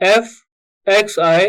f x i।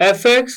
fx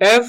f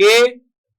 a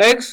x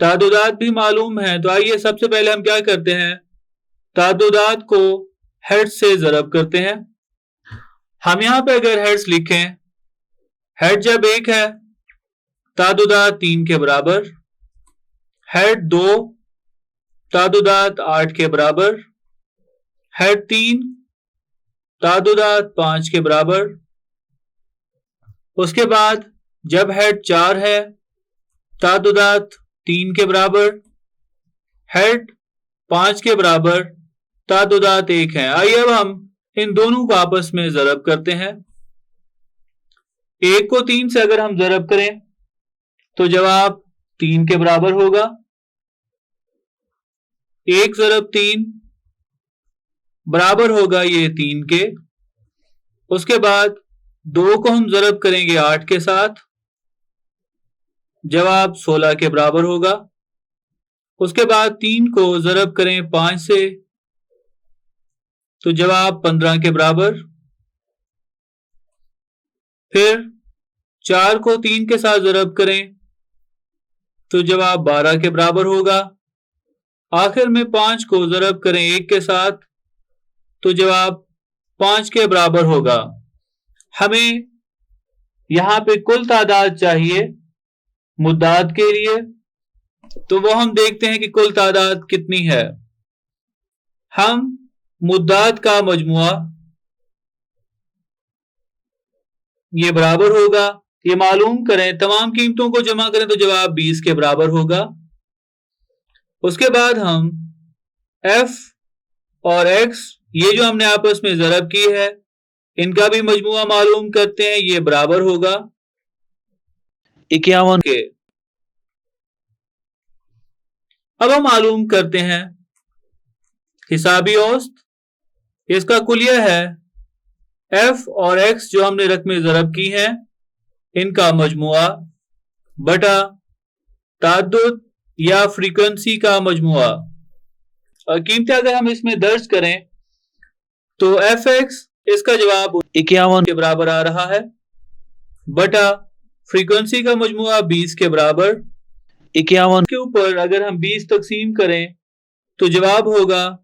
تعددات بھی معلوم ہیں، تو آئیے سب سے پہلے ہم کیا کرتے ہیں، تعددات کو ہیڈز سے ضرب کرتے ہیں۔ ہم یہاں پہ اگر ہیڈز لکھیں، ہیڈ جب 1 ہے، تعددات 3 کے برابر، ہیڈ 2 تعددات 8 کے برابر، ہیڈ 3 تعددات 5 کے برابر۔ اس کے بعد جب ہیڈ 4 ہے، تعددات 3 کے برابر، ہیڈ 5 کے برابر، تعددات 1 ہیں۔ آئیے اب ہم ان دونوں کو آپس میں ضرب کرتے ہیں۔ 1 کو 3 سے اگر ہم ضرب کریں تو جواب 3 کے برابر ہوگا۔ 1 ضرب 3 برابر ہوگا یہ 3 کے۔ اس کے بعد 2 کو ہم ضرب کریں گے 8 کے ساتھ، جواب 16 کے برابر ہوگا۔ اس کے بعد 3 کو ضرب کریں 5 سے تو جواب 15 کے برابر۔ پھر 4 کو 3 کے ساتھ ضرب کریں تو جواب 12 کے برابر ہوگا۔ آخر میں 5 کو ضرب کریں 1 کے ساتھ تو جواب 5 کے برابر ہوگا۔ ہمیں یہاں پہ کل تعداد چاہیے مدات کے لیے، تو وہ ہم دیکھتے ہیں کہ کل تعداد کتنی ہے۔ ہم مدات کا مجموعہ یہ برابر ہوگا، یہ معلوم کریں، تمام قیمتوں کو جمع کریں تو جواب 20 کے برابر ہوگا۔ اس کے بعد ہم ایف اور ایکس یہ جو ہم نے آپس میں ضرب کی ہے ان کا بھی مجموعہ معلوم کرتے ہیں، یہ برابر ہوگا 51 کے۔ اب ہم معلوم کرتے ہیں حسابی اوسط، اس کا کلیہ ہے ایف اور ایکس جو ہم نے رقمیں ضرب کی ہیں ان کا مجموعہ بٹا تعدد یا فریکوینسی کا مجموعہ۔ اور قیمتیں اگر ہم اس میں درج کریں تو ایف ایکس اس کا جواب 51 کے برابر آ رہا ہے، بٹا فریکوینسی کا مجموعہ 20 کے برابر۔ 51 کے اوپر اگر ہم 20 تقسیم کریں تو جواب ہوگا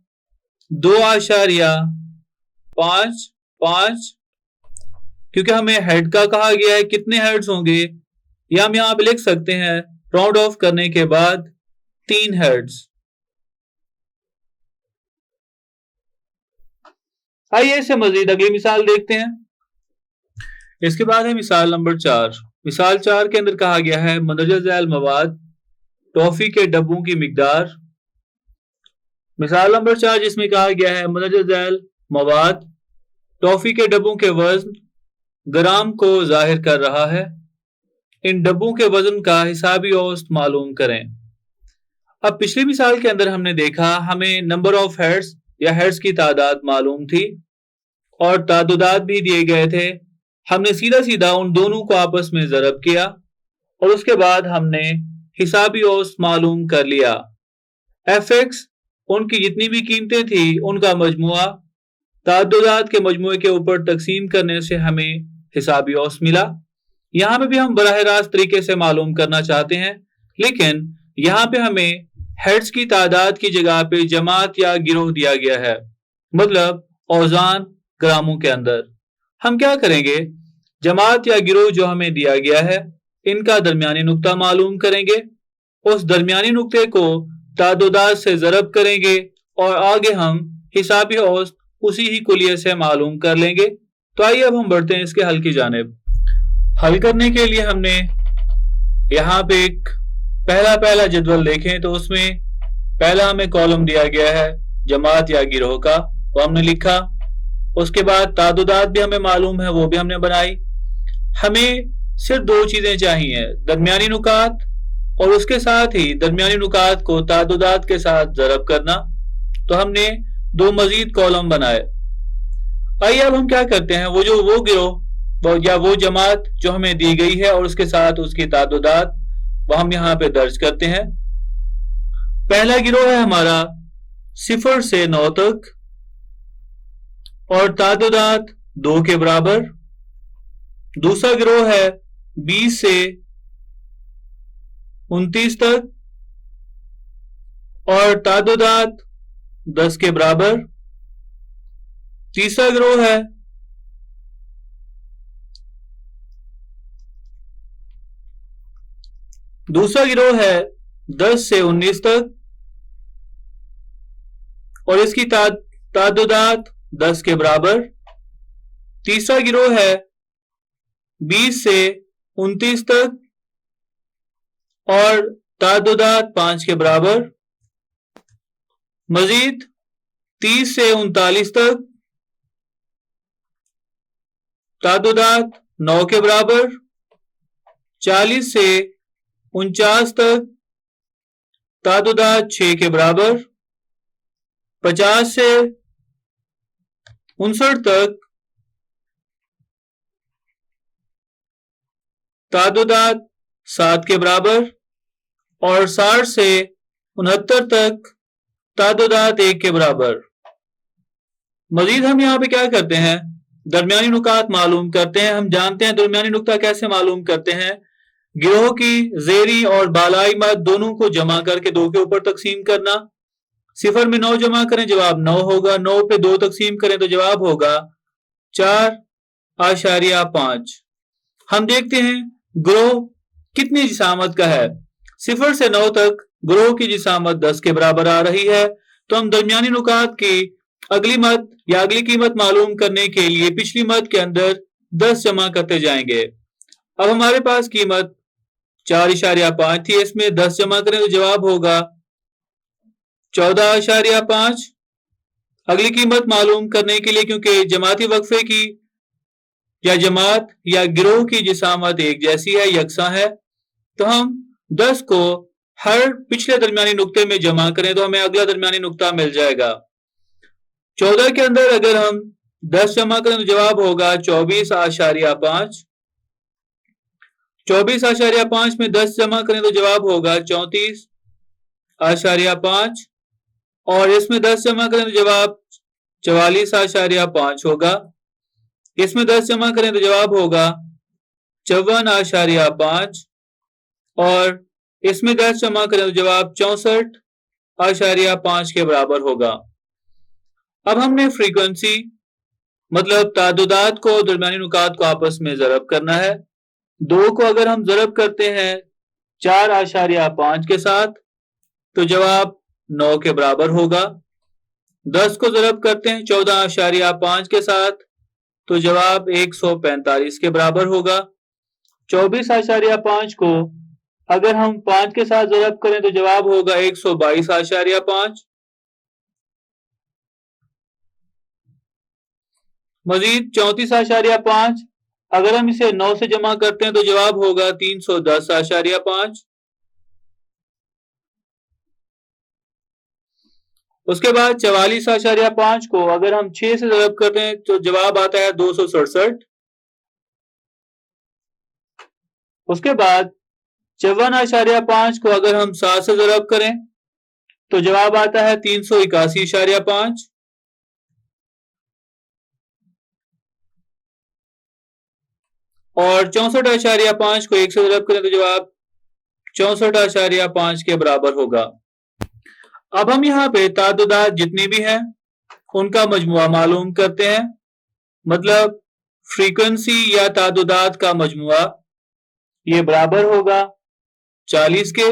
2.55، کیونکہ ہمیں ہیڈ کا کہا گیا ہے کتنے ہیڈز ہوں گے، یا ہم یہاں پہ لکھ سکتے ہیں راؤنڈ آف کرنے کے بعد 3 ہیڈز۔ آئیے اس سے مزید اگلی مثال دیکھتے ہیں۔ اس کے بعد ہے مثال نمبر 4۔ مثال 4 کے اندر کہا گیا ہے مندرجہ ذیل مواد ٹافی کے ڈبوں کی مقدار۔ مثال نمبر 4 جس میں کہا گیا ہے مندرجہ ذیل مواد ٹافی کے ڈبوں کے وزن گرام کو ظاہر کر رہا ہے، ان ڈبوں کے وزن کا حسابی اوسط معلوم کریں۔ اب پچھلی مثال کے اندر ہم نے دیکھا ہمیں نمبر آف ہیڈز یا ہیڈز کی تعداد معلوم تھی اور تعددات بھی دیے گئے تھے۔ ہم نے سیدھا ان دونوں کو آپس میں ضرب کیا اور اس کے بعد ہم نے حسابی اوسط معلوم کر لیا۔ ایف ایکس ان کی جتنی بھی قیمتیں تھیں ان کا مجموعہ تعددات کے مجموعے کے اوپر تقسیم کرنے سے ہمیں حسابی اوسط ملا۔ یہاں پہ بھی ہم براہ راست طریقے سے معلوم کرنا چاہتے ہیں، لیکن یہاں پہ ہمیں ہیڈز کی تعداد کی جگہ پہ جماعت یا گروہ دیا گیا ہے، مطلب اوزان گراموں کے اندر۔ ہم کیا کریں گے، جماعت یا گروہ جو ہمیں دیا گیا ہے ان کا درمیانی نقطہ معلوم کریں گے، اس درمیانی نقطے کو تعددات سے ضرب کریں گے اور آگے ہم حسابی اوسط اسی ہی کلیے سے معلوم کر لیں گے۔ تو آئیے اب ہم بڑھتے ہیں اس کے حل کی جانب۔ حل کرنے کے لیے ہم نے یہاں پہ ایک پہلا جدول دیکھیں تو اس میں پہلا ہمیں کالم دیا گیا ہے جماعت یا گروہ کا، وہ ہم نے لکھا۔ اس کے بعد تعددات بھی ہمیں معلوم ہے، وہ بھی ہم نے بنائی۔ ہمیں صرف 2 چیزیں چاہیے، درمیانی نکات اور اس کے ساتھ ہی درمیانی نکات کو تعددات کے ساتھ ضرب کرنا۔ تو ہم نے 2 مزید کالم بنائے۔ آئیے اب ہم کیا کرتے ہیں، وہ گروہ یا وہ جماعت جو ہمیں دی گئی ہے اور اس کے ساتھ اس کی تعددات وہ ہم یہاں پہ درج کرتے ہیں۔ پہلا گروہ ہے ہمارا 0 سے 9 تک اور تعددات 2 کے برابر۔ دوسرا گروہ ہے 20 سے 29 تک اور تعددات 10 کے برابر. تیسرا گروہ ہے دوسرا گروہ ہے 10 سے 19 تک اور اس کی تعددات 10 کے برابر. تیسرا گروہ ہے 20 سے 29 تک اور تعددات 5 کے برابر. مزید 30 سے 39 تک تعددات 9 کے برابر. 40 سے 49 تک تعددات 6 کے برابر. 50 سے 59 تک تعددات 7 کے برابر اور 60 سے 69 تک تعددات 1 کے برابر. مزید ہم یہاں پہ کیا کرتے ہیں؟ درمیانی نکات معلوم کرتے ہیں. ہم جانتے ہیں درمیانی نکتہ کیسے معلوم کرتے ہیں. گروہ کی زیری اور بالائی مد دونوں کو جمع کر کے 2 کے اوپر تقسیم کرنا. 0 میں 9 جمع کریں جواب 9 ہوگا. 9 پہ 2 تقسیم کریں تو جواب ہوگا 4.5. ہم دیکھتے ہیں گروہ کتنی جسامت کا ہے. 0 سے 9 تک گروہ کی جسامت 10 کے برابر آ رہی ہے. تو ہم درمیانی نکات کی اگلی مد یا اگلی قیمت معلوم کرنے کے لیے پچھلی مد کے اندر 10 جمع کرتے جائیں گے. اب ہمارے پاس قیمت 4.5 تھی. اس میں 10 جمع کریں تو جواب ہوگا 14.5. اگلی قیمت معلوم کرنے کے لیے کیونکہ جماعتی وقفے کی یا جماعت یا گروہ کی جسامت ایک جیسی ہے، یکساں ہے، تو ہم 10 کو ہر پچھلے درمیانی نقطے میں جمع کریں تو ہمیں اگلا درمیانی نقطہ مل جائے گا. 14 کے اندر اگر ہم 10 جمع کریں تو جواب ہوگا 24.5. 24.5 میں 10 جمع کریں تو جواب ہوگا 34.5 اور اس میں 10 جمع کریں تو جواب 44.5 ہوگا. اس میں 10 جمع کریں تو جواب ہوگا 54.5 اور اس میں 10 جمع کریں تو جواب 64.5 کے برابر ہوگا. اب ہم نے فریکوینسی مطلب تعددات کو درمیانی نکات کو آپس میں ضرب کرنا ہے. 2 کو اگر ہم ضرب کرتے ہیں 4.5 کے ساتھ تو جواب 9 کے برابر ہوگا. 10 کو ضرب کرتے ہیں 14.5 کے ساتھ تو جواب 145 کے برابر ہوگا. 24.5 کو اگر ہم 5 کے ساتھ ضرب کریں تو جواب ہوگا 122.5. مزید 34.5 اگر ہم اسے 9 سے جمع کرتے ہیں تو جواب ہوگا 310.5. اس کے بعد 44.5 کو اگر ہم 6 سے ضرب کرتے ہیں تو جواب آتا ہے 267. اس کے بعد 54.5 کو اگر ہم 7 سے ضرب کریں تو جواب آتا ہے 381.5. اور 64.5 کو 1 سے ضرب کریں تو جواب 64.5 کے برابر ہوگا. اب ہم یہاں پہ تعددات جتنی بھی ہیں ان کا مجموعہ معلوم کرتے ہیں. مطلب فریکوینسی یا تعددات کا مجموعہ یہ برابر ہوگا 40 کے.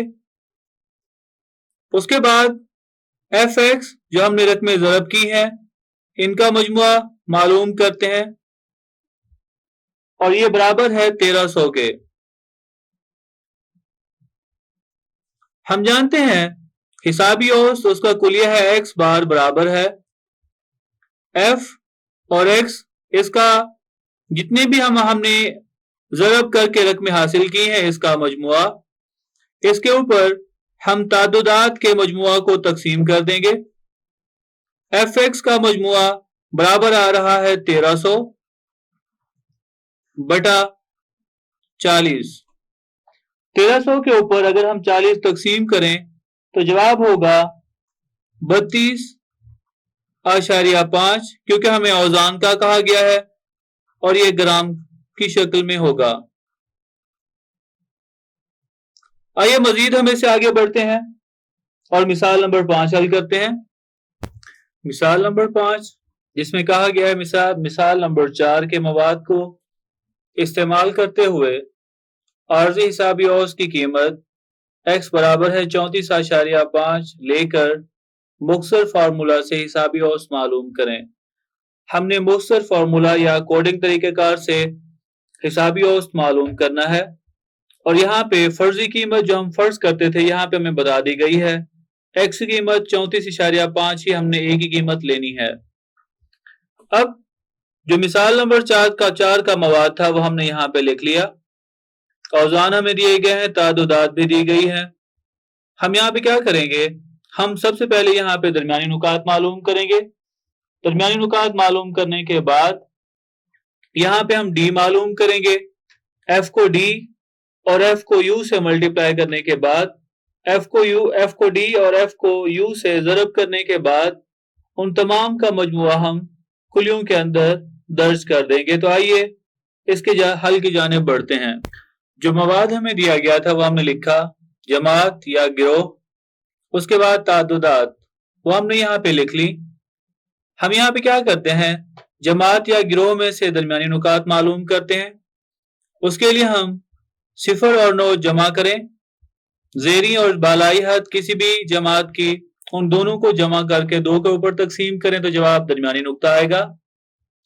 اس کے بعد ایف ایکس جو ہم نے رقمیں ضرب کی ہیں ان کا مجموعہ معلوم کرتے ہیں اور یہ برابر ہے 1300 کے. ہم جانتے ہیں حسابی اوسط اس کا کلیہ ہے ایکس بار برابر ہے ایف اور ایکس اس کا جتنے بھی ہم نے ضرب کر کے رقمیں حاصل کی ہیں اس کا مجموعہ. اس کے اوپر ہم تعددات کے مجموعہ کو تقسیم کر دیں گے. ایف ایکس کا مجموعہ برابر آ رہا ہے 1300 بٹا 40. 1300 کے اوپر اگر ہم 40 تقسیم کریں تو جواب ہوگا 32.5 کیونکہ ہمیں اوزان کا کہا گیا ہے اور یہ گرام کی شکل میں ہوگا. آئیے مزید ہم اس سے آگے بڑھتے ہیں اور مثال نمبر 5 حل کرتے ہیں. مثال نمبر 5 جس میں کہا گیا ہے مثال نمبر 4 کے مواد کو استعمال کرتے ہوئے عارضی حسابی اوز کی قیمت x برابر ہے 34.5 لے کر مختصر فارمولا سے حسابی اوز معلوم کریں. ہم نے مختصر فارمولا یا کوڈنگ طریقہ کار سے حسابی اوز معلوم کرنا ہے اور یہاں پہ فرضی قیمت جو ہم فرض کرتے تھے یہاں پہ ہمیں بتا دی گئی ہے. x کی قیمت 34.5 ہی ہم نے a کی قیمت لینی ہے. اب جو مثال نمبر 4 کا مواد تھا وہ ہم نے یہاں پہ لکھ لیا. اوزان ہمیں دیے گئے ہیں, تعدادات بھی دی گئی ہے. ہم یہاں پہ کیا کریں گے, ہم سب سے پہلے یہاں پہ درمیانی نکات معلوم کریں گے. درمیانی نکات معلوم کرنے کے بعد یہاں پہ ہم d معلوم کریں گے. f کو d اور f کو u سے ملٹیپلائی کرنے کے بعد f کو d اور f کو u سے ضرب کرنے کے بعد ان تمام کا مجموعہ ہم کلیوں کے اندر درج کر دیں گے. تو آئیے اس کے حل کی جانب بڑھتے ہیں. جو مواد ہمیں دیا گیا تھا وہ ہم نے لکھا جماعت یا گروہ, اس کے بعد تعدادات وہ ہم نے یہاں پہ لکھ لی. ہم یہاں پہ کیا کرتے ہیں, جماعت یا گروہ میں سے درمیانی نکات معلوم کرتے ہیں. اس کے لیے ہم 0 اور 9 جمع کریں, زیریں اور بالائی حد کسی بھی جماعت کی ان دونوں کو جمع کر کے 2 کے اوپر تقسیم کریں تو جواب درمیانی نقطہ آئے گا.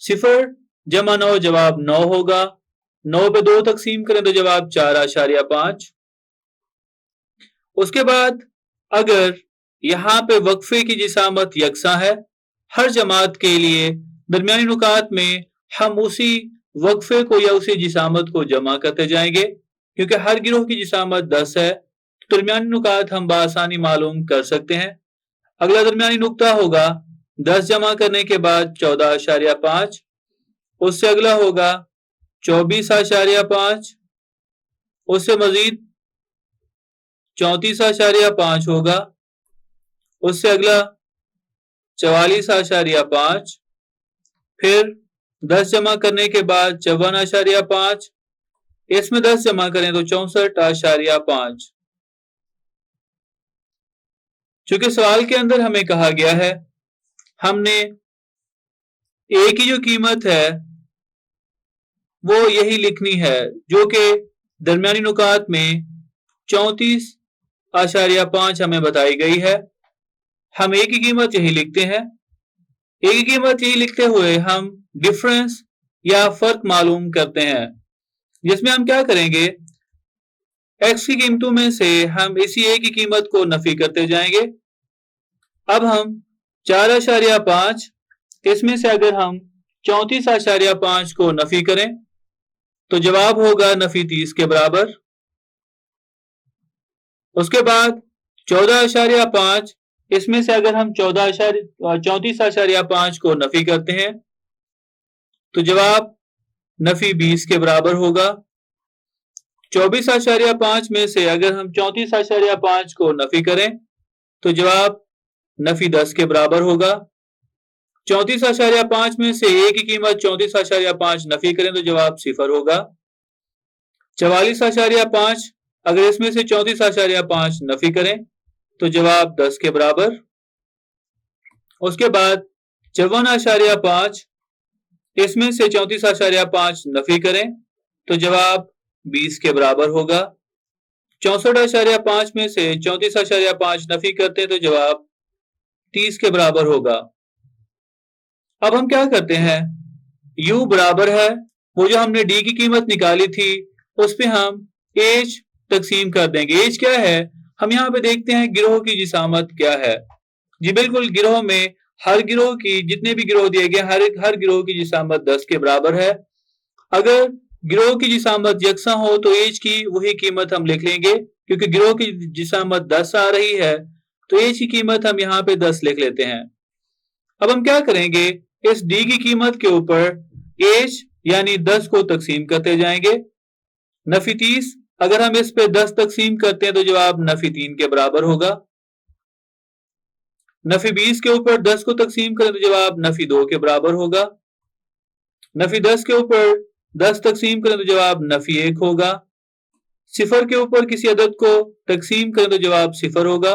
0 جمع 9 جواب 9 ہوگا. 9 پہ 2 تقسیم کریں تو جواب 4.5. اس کے بعد اگر یہاں پہ وقفے کی جسامت یکساں ہے, ہر جماعت کے لیے درمیانی نکات میں ہم اسی وقفے کو یا اسی جسامت کو جمع کرتے جائیں گے. کیونکہ ہر گروہ کی جسامت 10 ہے, درمیانی نکات ہم بآسانی معلوم کر سکتے ہیں. اگلا درمیانی نقطہ ہوگا 10 جمع کرنے کے بعد 14.5, اس سے اگلا ہوگا 24.5, اس سے مزید 34.5 ہوگا, اس سے اگلا 44.5, پھر 10 جمع کرنے کے بعد 54.5, اس میں 10 جمع کریں تو 64.5. چونکہ سوال کے اندر ہمیں کہا گیا ہے ہم نے A کی جو قیمت ہے وہ یہی لکھنی ہے جو کہ درمیانی نکات میں 34.5 ہمیں بتائی گئی ہے. ہم A کی قیمت یہی لکھتے ہیں. A کی قیمت یہی لکھتے ہوئے ہم ڈفرنس یا فرق معلوم کرتے ہیں, جس میں ہم کیا کریں گے, x کی قیمتوں میں سے ہم اسی A کی قیمت کو نفی کرتے جائیں گے. اب ہم 4.5 اس میں سے اگر ہم 34.5 کو نفی کریں تو جواب ہوگا نفی 30 کے برابر. اس کے بعد 14.5 اس میں سے اگر ہم 34.5 کو نفی کرتے ہیں تو جواب نفی 20 کے برابر ہوگا. 24.5 میں سے اگر ہم 34.5 کو نفی کریں تو جواب نفی 10 کے برابر ہوگا. 34.5 میں سے A کی قیمت 34.5 نفی کریں تو جواب 0 ہوگا. 44.5 اگر اس میں سے 34.5 نفی کریں تو جواب 10 کے برابر. اس کے بعد 54.5 اس میں سے 34.5 نفی کریں تو جواب 20 کے برابر ہوگا. 64.5 میں سے 34.5 نفی کرتے تو جواب 30 کے برابر ہوگا. اب ہم کیا کرتے ہیں, U برابر ہے وہ جو ہم نے D کی قیمت نکالی تھی اس پہ ہم H تقسیم کر دیں گے. H کیا ہے, ہم یہاں پہ دیکھتے ہیں گروہ کی جسامت کیا ہے. جی بالکل, گروہ میں ہر گروہ کی جتنے بھی گروہ دیے گئے ہر گروہ کی جسامت 10 کے برابر ہے. اگر گروہ کی جسامت یکساں ہو تو H کی وہی قیمت ہم لکھ لیں گے. کیونکہ گروہ کی جسامت 10 آ رہی ہے تو H کی قیمت ہم یہاں پہ 10 لکھ لیتے ہیں. اب ہم کیا کریں گے, اس D کی قیمت کے اوپر H یعنی 10 کو تقسیم کرتے جائیں گے. نفی 30 اگر ہم اس پہ 10 تقسیم کرتے ہیں تو جواب نفی 3 کے برابر ہوگا. نفی 20 کے اوپر 10 کو تقسیم کریں تو جواب نفی 2 کے برابر ہوگا. نفی 10 کے اوپر 10 تقسیم کریں تو جواب نفی 1 ہوگا. 0 کے اوپر کسی عدد کو تقسیم کریں تو جواب 0 ہوگا.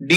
D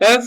f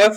f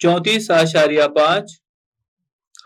34.5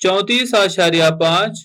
34.5।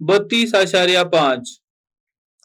32.5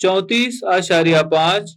34.5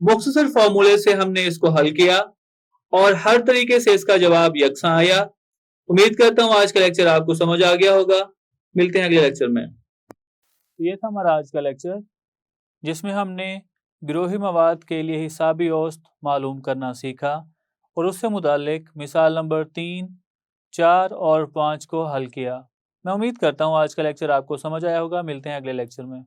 مختصر فارمولے سے ہم نے اس کو حل کیا اور ہر طریقے سے اس کا جواب یکساں آیا۔ امید کرتا ہوں آج کا لیکچر آپ کو سمجھ آ گیا ہوگا۔ ملتے ہیں اگلے لیکچر میں۔ یہ تھا ہمارا آج کا لیکچر، جس میں ہم نے گروہی مواد کے لیے حسابی اوسط معلوم کرنا سیکھا اور اس سے متعلق مثال نمبر 3، 4 اور 5 کو حل کیا۔ میں امید کرتا ہوں آج کا لیکچر آپ کو سمجھ آیا ہوگا۔ ملتے ہیں اگلے لیکچر میں۔